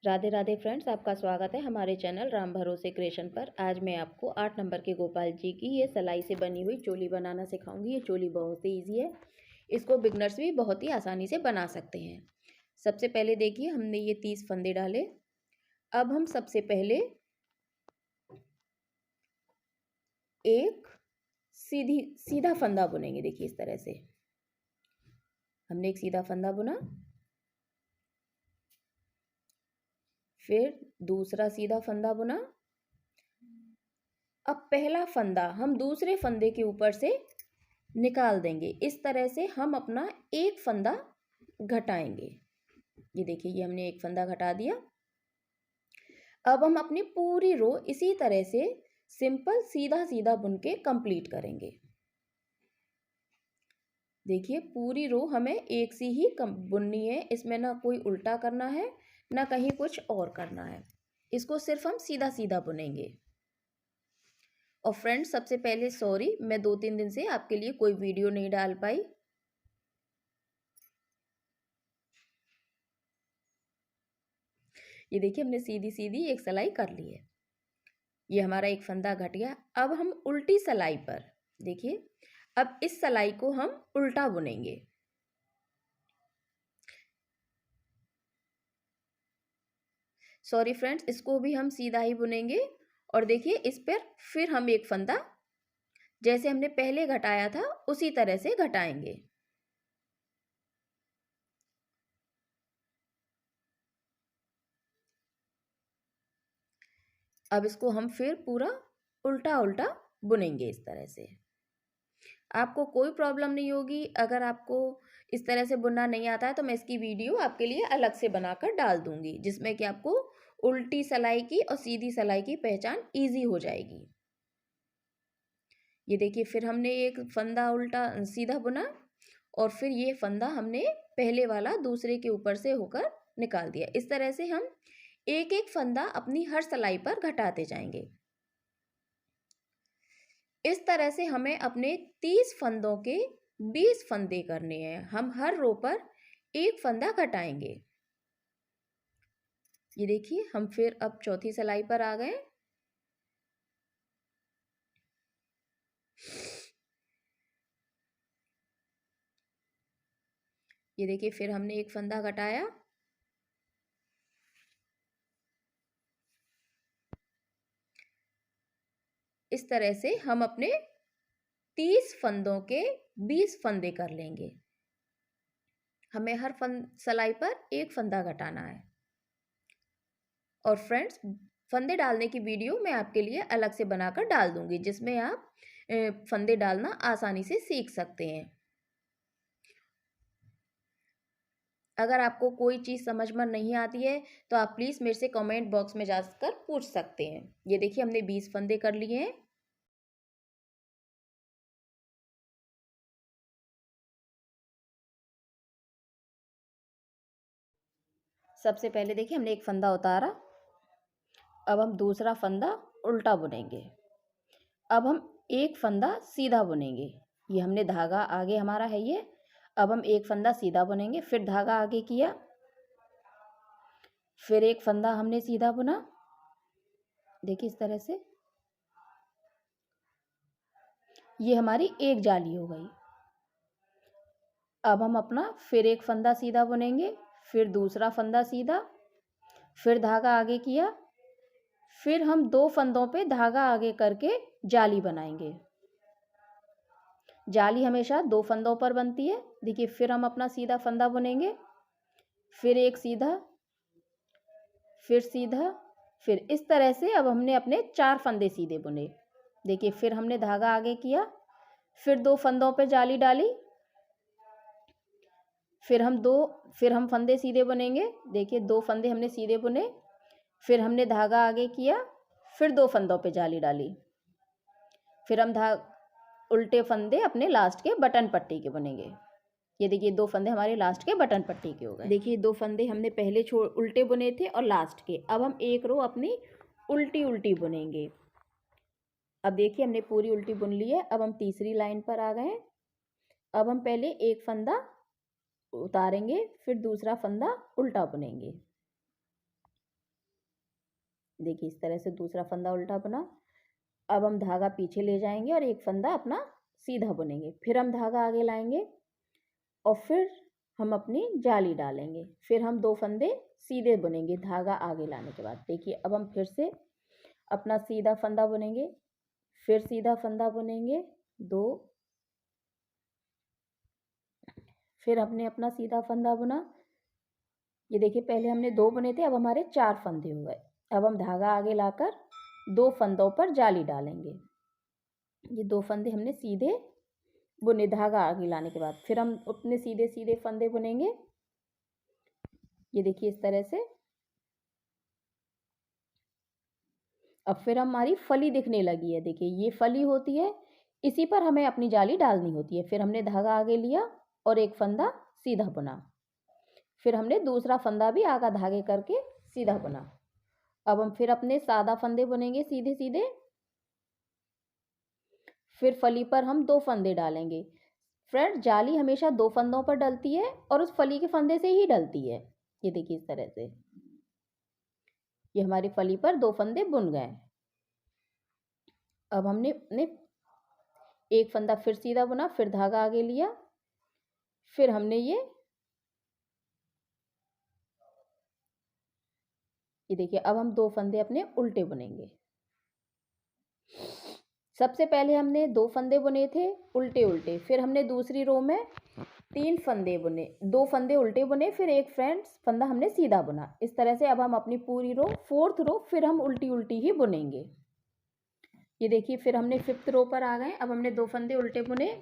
Radhe Radhe friends, आपका स्वागत है हमारे चैनल राम भरोसे क्रिएशन पर। आज मैं आपको 8 नंबर के गोपाल जी की ये सिलाई से बनी हुई चोली बनाना सिखाऊंगी। ये चोली बहुत ही ईजी है, इसको बिगनर्स भी बहुत ही आसानी से बना सकते हैं। सबसे पहले देखिए, हमने ये 30 फंदे डाले। अब हम सबसे पहले एक सीधा फंदा बुनेंगे। देखिए इस तरह से हमने एक सीधा फंदा बुना, फिर दूसरा सीधा फंदा बुना। अब पहला फंदा हम दूसरे फंदे के ऊपर से निकाल देंगे। इस तरह से हम अपना एक फंदा घटाएंगे। ये देखिए, ये हमने एक फंदा घटा दिया। अब हम अपनी पूरी रो इसी तरह से सिंपल सीधा सीधा बुन के कंप्लीट करेंगे। देखिए, पूरी रो हमें एक सी ही बुननी है, इसमें ना कोई उल्टा करना है ना कहीं कुछ और करना है। इसको सिर्फ हम सीधा सीधा बुनेंगे। और फ्रेंड्स, सबसे पहले सॉरी, मैं 2-3 दिन से आपके लिए कोई वीडियो नहीं डाल पाई। ये देखिए, हमने सीधी सीधी एक सिलाई कर ली है। ये हमारा एक फंदा घट गया। अब हम उल्टी सिलाई पर देखिए, अब इस सिलाई को हम उल्टा बुनेंगे। सॉरी फ्रेंड्स, इसको भी हम सीधा ही बुनेंगे। और देखिए, इस पर फिर हम एक फंदा जैसे हमने पहले घटाया था उसी तरह से घटाएंगे। अब इसको हम फिर पूरा उल्टा उल्टा बुनेंगे इस तरह से। आपको कोई प्रॉब्लम नहीं होगी। अगर आपको इस तरह से बुनना नहीं आता है तो मैं इसकी वीडियो आपके लिए अलग से बनाकर डाल दूंगी, जिसमें कि आपको उल्टी सिलाई की और सीधी सिलाई की पहचान इजी हो जाएगी। ये देखिए, फिर हमने एक फंदा उल्टा सीधा बुना और फिर ये फंदा हमने पहले वाला दूसरे के ऊपर से होकर निकाल दिया। इस तरह से हम एक एक फंदा अपनी हर सिलाई पर घटाते जाएंगे। इस तरह से हमें अपने 30 फंदों के 20 फंदे करने हैं। हम हर रो पर एक फंदा घटाएंगे। ये देखिए, हम फिर अब चौथी सिलाई पर आ गए। ये देखिए, फिर हमने एक फंदा घटाया। इस तरह से हम अपने 30 फंदों के 20 फंदे कर लेंगे। हमें हर सिलाई पर एक फंदा घटाना है। और फ्रेंड्स, फंदे डालने की वीडियो मैं आपके लिए अलग से बनाकर डाल दूंगी, जिसमें आप फंदे डालना आसानी से सीख सकते हैं। अगर आपको कोई चीज़ समझ में नहीं आती है तो आप प्लीज़ मेरे से कमेंट बॉक्स में जाकर पूछ सकते हैं। ये देखिए, हमने 20 फंदे कर लिए हैं। सबसे पहले देखिए, हमने एक फंदा उतारा। अब हम दूसरा फंदा उल्टा बुनेंगे। अब हम एक फंदा सीधा बुनेंगे। ये हमने धागा आगे हमारा है ये। अब हम एक फंदा सीधा बुनेंगे, फिर धागा आगे किया, फिर एक फंदा हमने सीधा बुना। देखिए इस तरह से ये हमारी एक जाली हो गई। अब हम अपना फिर एक फंदा सीधा बुनेंगे, फिर दूसरा फंदा सीधा, फिर धागा आगे किया, फिर हम 2 फंदों पे धागा आगे करके जाली बनाएंगे। जाली हमेशा 2 फंदों पर बनती है। देखिए, फिर हम अपना सीधा फंदा बुनेंगे, फिर एक सीधा, फिर सीधा, फिर इस तरह से अब हमने अपने 4 फंदे सीधे बुने। देखिए, फिर हमने धागा आगे किया, फिर 2 फंदों पे जाली डाली, फिर हम फंदे सीधे बुनेंगे। देखिए, 2 फंदे हमने सीधे बुने, फिर हमने धागा आगे किया, फिर 2 फंदों पे जाली डाली, फिर हम उल्टे फंदे अपने लास्ट के बटन पट्टी के बुनेंगे। ये देखिए, 2 फंदे हमारे लास्ट के बटन पट्टी के हो गए। देखिए, 2 फंदे हमने पहले उल्टे बुने थे और लास्ट के। अब हम एक रो अपनी उल्टी उल्टी बुनेंगे। अब देखिए, हमने पूरी उल्टी बुन ली है। अब हम तीसरी लाइन पर आ गए। अब हम पहले एक फंदा उतारेंगे, फिर दूसरा फंदा उल्टा बुनेंगे। देखिए इस तरह से दूसरा फंदा उल्टा बुना। अब हम धागा पीछे ले जाएंगे और एक फंदा अपना सीधा बुनेंगे। फिर हम धागा आगे लाएंगे और फिर हम अपनी जाली डालेंगे। फिर हम 2 फंदे सीधे बुनेंगे धागा आगे लाने के बाद। देखिए अब हम फिर से अपना सीधा फंदा बुनेंगे, फिर सीधा फंदा बुनेंगे 2, फिर हमने अपना सीधा फंदा बुना। ये देखिए पहले हमने 2 बुने थे, अब हमारे 4 फंदे हो गए। अब हम धागा आगे लाकर 2 फंदों पर जाली डालेंगे। ये 2 फंदे हमने सीधे बुने धागा आगे लाने के बाद। फिर हम अपने सीधे सीधे फंदे बुनेंगे। ये देखिए इस तरह से। अब फिर हमारी फली दिखने लगी है। देखिए ये फली होती है, इसी पर हमें अपनी जाली डालनी होती है। फिर हमने धागा आगे लिया और एक फंदा सीधा बुना। फिर हमने दूसरा फंदा भी आगा धागे करके सीधा बुना। अब हम फिर अपने सादा फंदे बुनेंगे सीधे सीधे। फिर फली पर हम 2 फंदे डालेंगे। फ्रेंड जाली हमेशा 2 फंदों पर डलती है और उस फली के फंदे से ही डलती है। ये देखिए इस तरह से। ये हमारी फली पर 2 फंदे बुन गए। अब हमने अपने एक फंदा फिर सीधा बुना, फिर धागा आगे लिया, फिर हमने ये देखिए अब हम 2 फंदे अपने उल्टे बुनेंगे। सबसे पहले हमने 2 फंदे बुने थे उल्टे उल्टे, फिर हमने दूसरी रो में 3 फंदे बुने, 2 फंदे उल्टे बुने, फिर एक फ्रेंड्स फंदा हमने सीधा बुना। इस तरह से अब हम अपनी पूरी रो 4th रो फिर हम उल्टी उल्टी ही बुनेंगे। ये देखिए फिर हमने 5th रो पर आ गए। अब हमने 2 फंदे उल्टे बुने,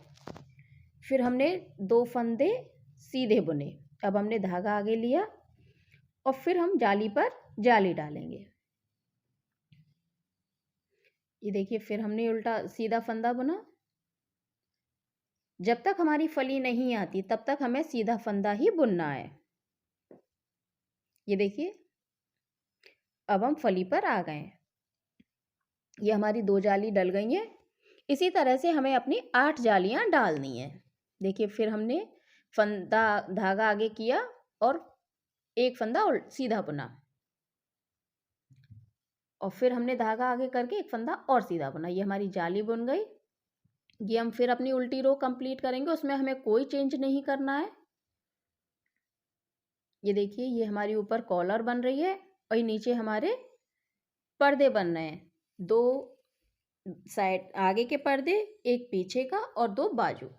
फिर हमने 2 फंदे सीधे बुने। अब हमने धागा आगे लिया और फिर हम जाली पर जाली डालेंगे। ये देखिए फिर हमने उल्टा सीधा फंदा बुना। जब तक हमारी फली नहीं आती तब तक हमें सीधा फंदा ही बुनना है। ये देखिए अब हम फली पर आ गए। ये हमारी 2 जाली डल गई हैं। इसी तरह से हमें अपनी 8 जालियां डालनी है। देखिए फिर हमने फंदा धागा आगे किया और एक फंदा सीधा बुना और फिर हमने धागा आगे करके एक फंदा और सीधा बुना। ये हमारी जाली बुन गई। ये हम फिर अपनी उल्टी रो कंप्लीट करेंगे, उसमें हमें कोई चेंज नहीं करना है। ये देखिए ये हमारी ऊपर कॉलर बन रही है और ये नीचे हमारे पर्दे बन रहे हैं। 2 साइड आगे के पर्दे, एक पीछे का और 2 बाजू।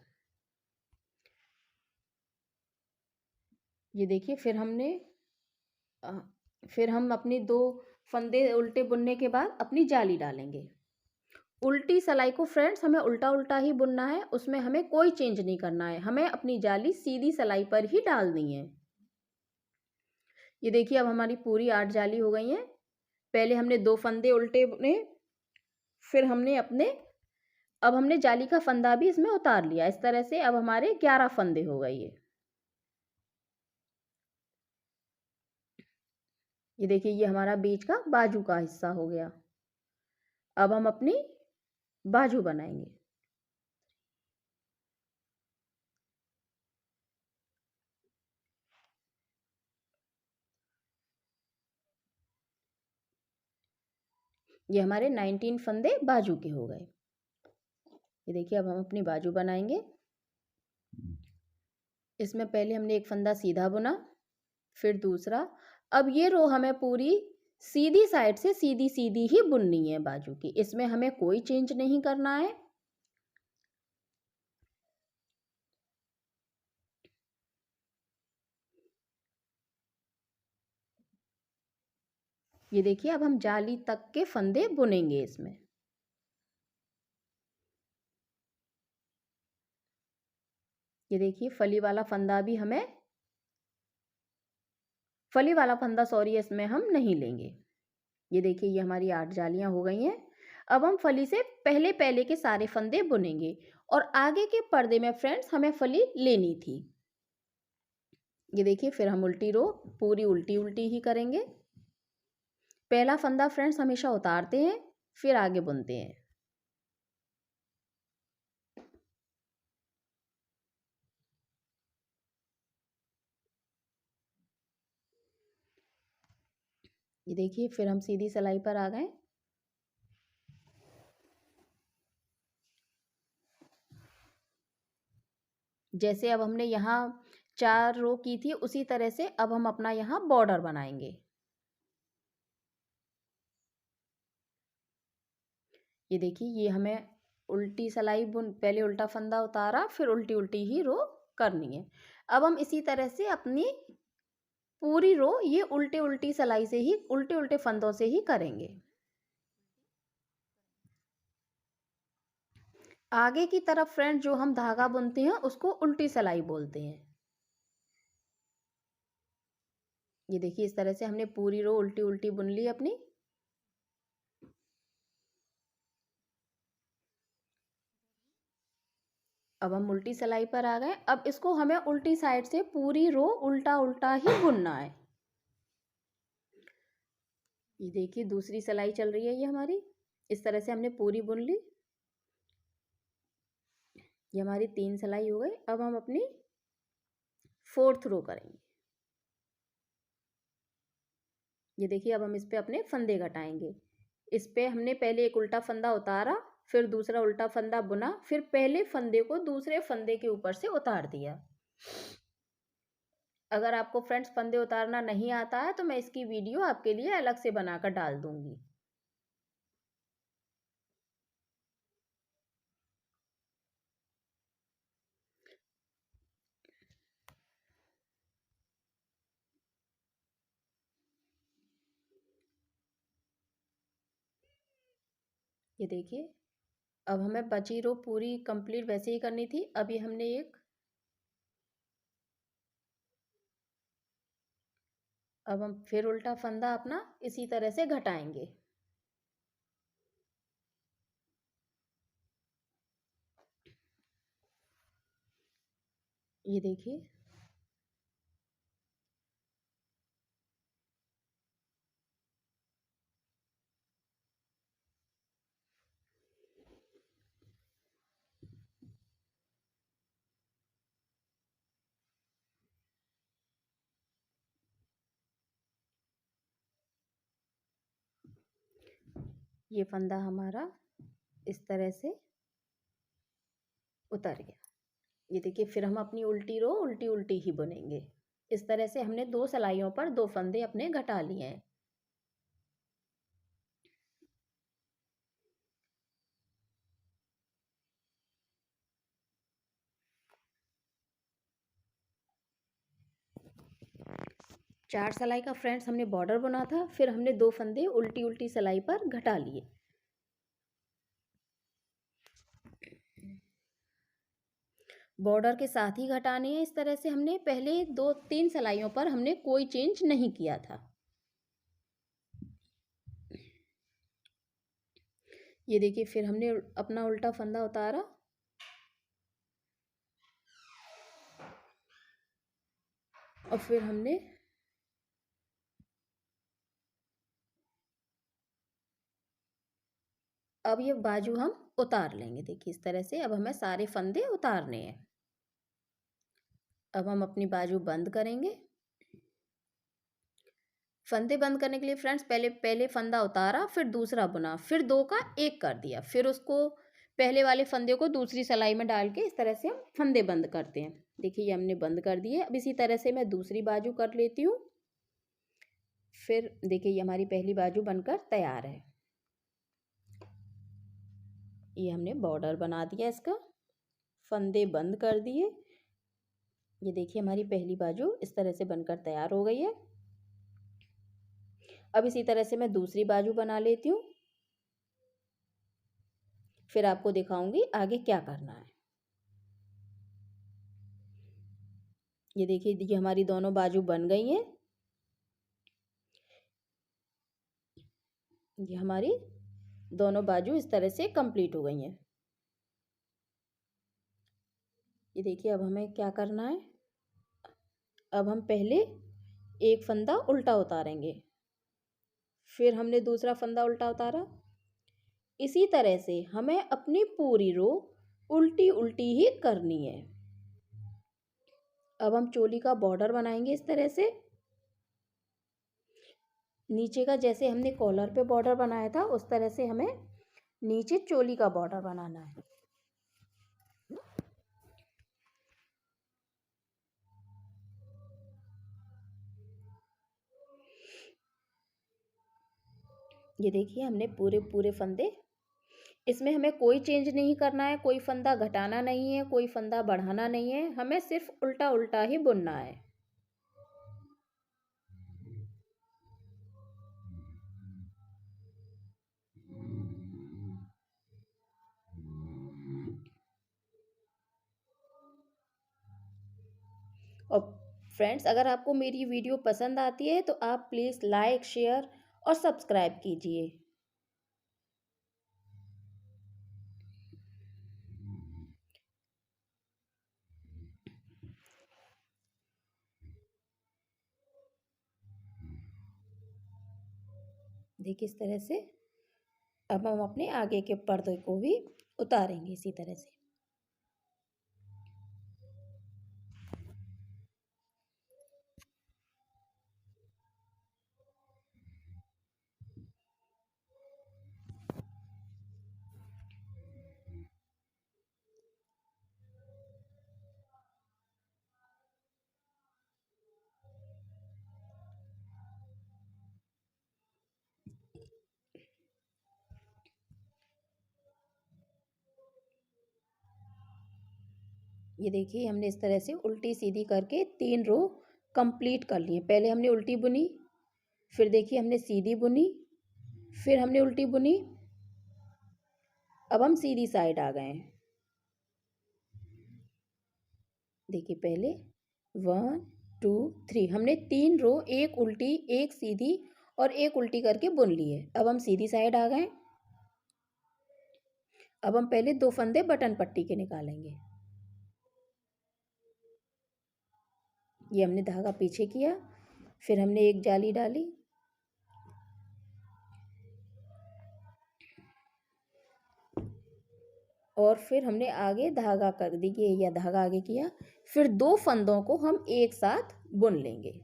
ये देखिए फिर हम अपनी 2 फंदे उल्टे बुनने के बाद अपनी जाली डालेंगे। उल्टी सिलाई को फ्रेंड्स हमें उल्टा उल्टा ही बुनना है, उसमें हमें कोई चेंज नहीं करना है। हमें अपनी जाली सीधी सिलाई पर ही डालनी है। ये देखिए अब हमारी पूरी 8 जाली हो गई हैं। पहले हमने 2 फंदे उल्टे बुने, फिर अब हमने जाली का फंदा भी इसमें उतार लिया। इस तरह से अब हमारे 11 फंदे हो गए। ये देखिए ये हमारा बीच का बाजू का हिस्सा हो गया। अब हम अपनी बाजू बनाएंगे। ये हमारे 19 फंदे बाजू के हो गए। ये देखिए अब हम अपनी बाजू बनाएंगे। इसमें पहले हमने एक फंदा सीधा बुना, फिर दूसरा। अब ये रो हमें पूरी सीधी साइड से सीधी सीधी ही बुननी है बाजू की, इसमें हमें कोई चेंज नहीं करना है। ये देखिए अब हम जाली तक के फंदे बुनेंगे इसमें। ये देखिए फली वाला फंदा सॉरी इसमें हम नहीं लेंगे। ये देखिए ये हमारी 8 जालियां हो गई हैं। अब हम फली से पहले पहले के सारे फंदे बुनेंगे और आगे के पर्दे में फ्रेंड्स हमें फली लेनी थी। ये देखिए फिर हम उल्टी रो पूरी उल्टी उल्टी ही करेंगे। पहला फंदा फ्रेंड्स हमेशा उतारते हैं, फिर आगे बुनते हैं। ये देखिए फिर हम सीधी सिलाई पर आ गए। जैसे अब हमने यहाँ 4 रो की थी उसी तरह से अब हम अपना यहाँ बॉर्डर बनाएंगे। ये देखिए ये हमें उल्टी सिलाई बुन, पहले उल्टा फंदा उतारा फिर उल्टी उल्टी ही रो करनी है। अब हम इसी तरह से अपनी पूरी रो ये उल्टे उल्टी सिलाई से ही, उल्टे उल्टे फंदों से ही करेंगे। आगे की तरफ फ्रेंड जो हम धागा बुनते हैं उसको उल्टी सिलाई बोलते हैं। ये देखिए इस तरह से हमने पूरी रो उल्टी उल्टी बुन ली अपनी। अब हम उल्टी सिलाई पर आ गए। अब इसको हमें उल्टी साइड से पूरी रो उल्टा उल्टा ही बुनना है। ये देखिए दूसरी सिलाई चल रही है ये हमारी, इस तरह से हमने पूरी बुन ली। ये हमारी 3 सिलाई हो गई। अब हम अपनी 4th रो करेंगे। ये देखिए अब हम इस पे अपने फंदे घटाएंगे। इस पे हमने पहले एक उल्टा फंदा उतारा, फिर दूसरा उल्टा फंदा बुना, फिर पहले फंदे को दूसरे फंदे के ऊपर से उतार दिया। अगर आपको फ्रेंड्स फंदे उतारना नहीं आता है तो मैं इसकी वीडियो आपके लिए अलग से बनाकर डाल दूंगी। ये देखिए अब हमें बची रो पूरी कंप्लीट वैसे ही करनी थी। अभी हमने एक, अब हम फिर उल्टा फंदा अपना इसी तरह से घटाएंगे। ये देखिए ये फंदा हमारा इस तरह से उतर गया। ये देखिए फिर हम अपनी उल्टी रो उल्टी उल्टी ही बुनेंगे। इस तरह से हमने 2 सिलाइयों पर 2 फंदे अपने घटा लिए हैं। चार सिलाई का फ्रेंड्स हमने बॉर्डर बुना था, फिर हमने 2 फंदे उल्टी उल्टी सिलाई पर घटा लिए। बॉर्डर के साथ ही घटाने हैं। इस तरह से हमने पहले 2-3 सिलाइयों पर हमने कोई चेंज नहीं किया था। ये देखिए फिर हमने अपना उल्टा फंदा उतारा, और फिर हमने अब ये बाजू हम उतार लेंगे। देखिए इस तरह से अब हमें सारे फंदे उतारने हैं। अब हम अपनी बाजू बंद करेंगे। फंदे बंद करने के लिए फ्रेंड्स पहले फंदा उतारा, फिर दूसरा बुना, फिर 2 का 1 कर दिया, फिर उसको पहले वाले फंदे को दूसरी सिलाई में डाल के इस तरह से हम फंदे बंद करते हैं। देखिए ये हमने बंद कर दिए। अब इसी तरह से मैं दूसरी बाजू कर लेती हूँ। फिर देखिए ये हमारी पहली बाजू बनकर तैयार है। ये हमने बॉर्डर बना दिया इसका, फंदे बंद कर दिए। ये देखिए हमारी पहली बाजू इस तरह से बनकर तैयार हो गई है। अब इसी तरह से मैं दूसरी बाजू बना लेती हूँ, फिर आपको दिखाऊंगी आगे क्या करना है। ये देखिए ये हमारी दोनों बाजू बन गई हैं। ये हमारी दोनों बाजू इस तरह से कंप्लीट हो गई हैं। ये देखिए अब हमें क्या करना है। अब हम पहले एक फंदा उल्टा उतारेंगे, फिर हमने दूसरा फंदा उल्टा उतारा। इसी तरह से हमें अपनी पूरी रो उल्टी उल्टी ही करनी है। अब हम चोली का बॉर्डर बनाएंगे इस तरह से। नीचे का जैसे हमने कॉलर पे बॉर्डर बनाया था उस तरह से हमें नीचे चोली का बॉर्डर बनाना है। ये देखिए हमने पूरे पूरे फंदे, इसमें हमें कोई चेंज नहीं करना है, कोई फंदा घटाना नहीं है, कोई फंदा बढ़ाना नहीं है, हमें सिर्फ उल्टा उल्टा ही बुनना है। और फ्रेंड्स, अगर आपको मेरी वीडियो पसंद आती है तो आप प्लीज़ लाइक, शेयर और सब्सक्राइब कीजिए। देखिए इस तरह से अब हम अपने आगे के पर्दे को भी उतारेंगे इसी तरह से। ये देखिए हमने इस तरह से उल्टी सीधी करके 3 रो कंप्लीट कर लिए। पहले हमने उल्टी बुनी, फिर देखिए हमने सीधी बुनी, फिर हमने उल्टी बुनी, अब हम सीधी साइड आ गए हैं। देखिए पहले 1 2 3 हमने 3 रो, एक उल्टी एक सीधी और एक उल्टी करके बुन ली है। अब हम सीधी साइड आ गए। अब हम पहले 2 फंदे बटन पट्टी के निकालेंगे। ये हमने धागा पीछे किया, फिर हमने एक जाली डाली, और फिर हमने आगे धागा कर दिए या धागा आगे किया, फिर 2 फंदों को हम एक साथ बुन लेंगे।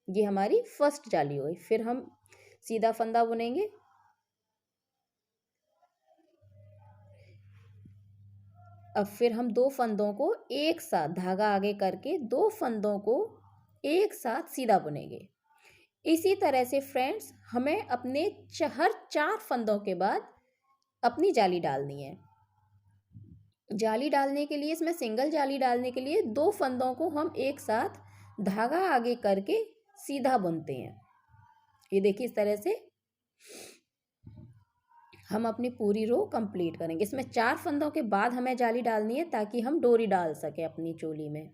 ये हमारी फर्स्ट जाली हुई। फिर हम सीधा फंदा बुनेंगे, अब फिर हम 2 फंदों को एक साथ धागा आगे करके 2 फंदों को एक साथ सीधा बुनेंगे। इसी तरह से फ्रेंड्स हमें अपने हर 4 फंदों के बाद अपनी जाली डालनी है। जाली डालने के लिए, इसमें सिंगल जाली डालने के लिए 2 फंदों को हम एक साथ धागा आगे करके सीधा बुनते हैं। ये देखिए इस तरह से हम अपनी पूरी रो कंप्लीट करेंगे। इसमें 4 फंदों के बाद हमें जाली डालनी है ताकि हम डोरी डाल सकें अपनी चोली में।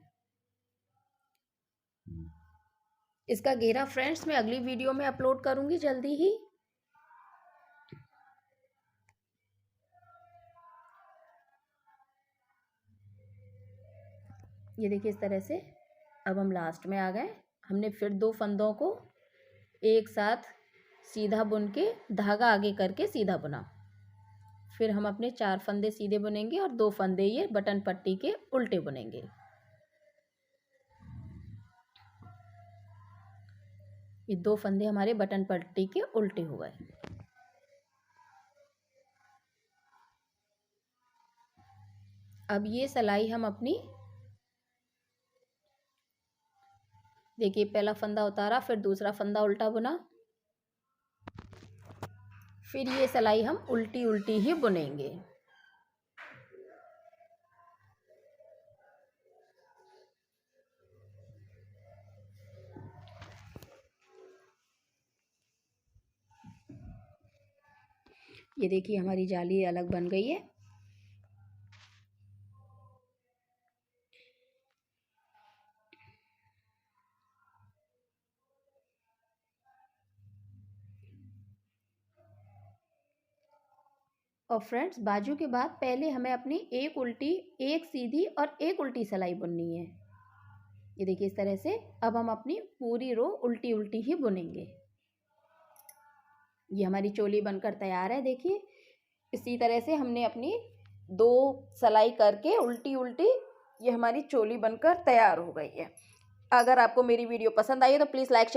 इसका घेरा फ्रेंड्स मैं अगली वीडियो में अपलोड करूंगी जल्दी ही। ये देखिए इस तरह से अब हम लास्ट में आ गए। हमने फिर 2 फंदों को एक साथ सीधा बुन के धागा आगे करके सीधा बुना। फिर हम अपने 4 फंदे सीधे बुनेंगे और 2 फंदे ये बटन पट्टी के उल्टे बुनेंगे। ये 2 फंदे हमारे बटन पट्टी के उल्टे हो गए। अब ये सिलाई हम अपनी, देखिए पहला फंदा उतारा, फिर दूसरा फंदा उल्टा बुना, फिर ये सिलाई हम उल्टी उल्टी ही बुनेंगे। ये देखिए हमारी जाली अलग बन गई है। और फ्रेंड्स बाजू के बाद पहले हमें अपनी एक उल्टी, एक सीधी और एक उल्टी सिलाई बुननी है। ये देखिए इस तरह से अब हम अपनी पूरी रो उल्टी उल्टी ही बुनेंगे। ये हमारी चोली बनकर तैयार है। देखिए इसी तरह से हमने अपनी 2 सिलाई करके उल्टी उल्टी ये हमारी चोली बनकर तैयार हो गई है। अगर आपको मेरी वीडियो पसंद आई है तो प्लीज़ लाइक शेयर